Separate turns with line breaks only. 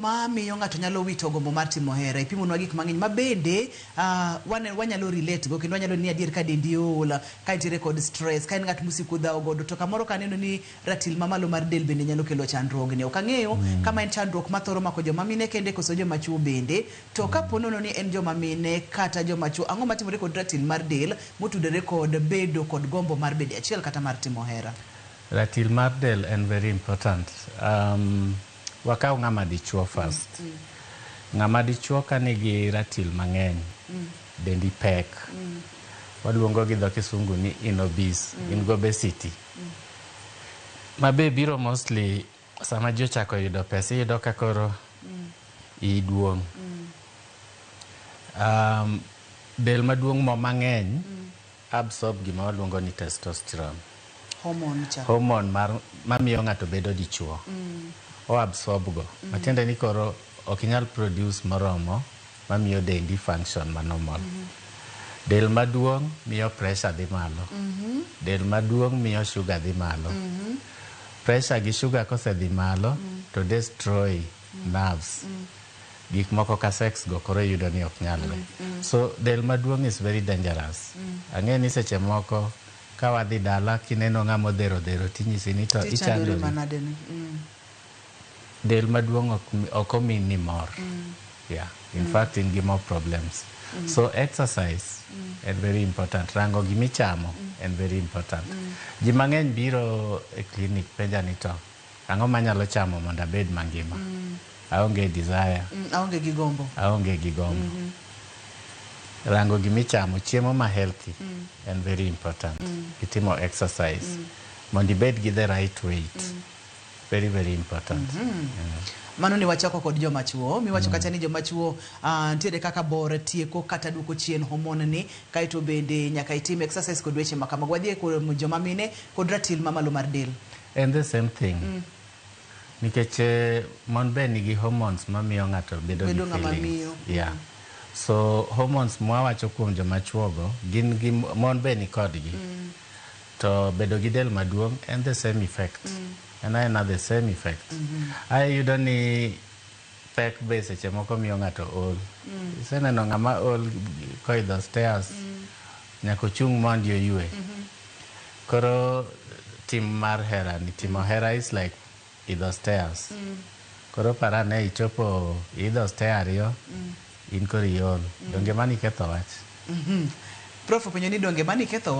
Mamiyo ng'ato nyalo wito gombo mar timo hera ipimonwa gik mang'eny mabende wanyalo relate go kendo wanyalo ni adier ka dendi ola ka itire kod stress ka en ng'at musiko dhawo godo to kamoro kaneno ni ratil mamalo mar del bende nyalo kelo chandruogni. Ok ang'eyo kama en chandruok mathoro mako joma mine kende koso joma chuo bende, to kaponono ni en joma mine kata joma chuo, ang'o matimore kod ratil mar del motudore kod bedo kod gombo mar bede achiel kata mar timo hera?
Ratil mar del en very important. Wakaw ng'ama dichuo first. Ng'ama dichuo ka nigi ratil mang'eny, dendi pek. Waluongo gi dho kisungu ni in obese, in obesity. Mabe biro mostly sama ji ochako yudo pesa, iyudo ka koro iduong'. Del maduong' mo mang'eny absorb gima waluongo ni testosterone. Hormone mamiyo ng'ato bedo dichuo. O absorb go. Matiende ni koro okinyal produce moromo mamiyo dendi function manormal. Del maduong' miyo pressure dhi malo. Del maduong' miyo sugar dhi malo. Pressure gi sugar kose dhi malo to destroy nerves. Gik moko ka sex go koro yudo ni ok nyalre. So del maduong' is very dangerous. Ang'e ni seche moko ka wadhi dala kineno ng'amo dhero tinyisi ni to ichandori. Del maduong' ok omin ni mor. Yeah. In fact, in give more problems. So exercise is very important. Rango gimichamo and very important. Ji mang'eny biro e clinic penja ni to ang'o manyalo chamo mondo abed mangima. Aonge desire.
Aonge gi gombo.
Aonge gi gombo. Rango gimichamo, chiemo ma healthy and very important. Itimo exercise. Mondo ibed gi the right weight. Very, very important.
Mano ni wachako kod joma chuo. Miwacho kata ni joma chuo ntiere kaka bor tieko kata duoko chien hormone ni kaito bende nyaka itim exercise kod weche makamago. Wadhi kod joma mine kod ratil mamalo mar del.
And the same thing. Nikech mon be nigi hormones mamiyo ng'ato bedo gi feelings. Yeah. So hormones mwawacho kuom joma chuo go gin gi mon be ni kodgi. To bedo gi del maduong' and the same effect. And I know the same effect. You don't need pek be seche moko miyo ng'ato ol. Iseneno ng'ama ol koidho stairs nyako chung mondo oyue. Koro tim mar hera ni timo hera is like idho stairs. Koro parane ichopo idho stair ariyo in koro iol. Donge mani ketho wach.
Prof, penjo ni donge mani ketho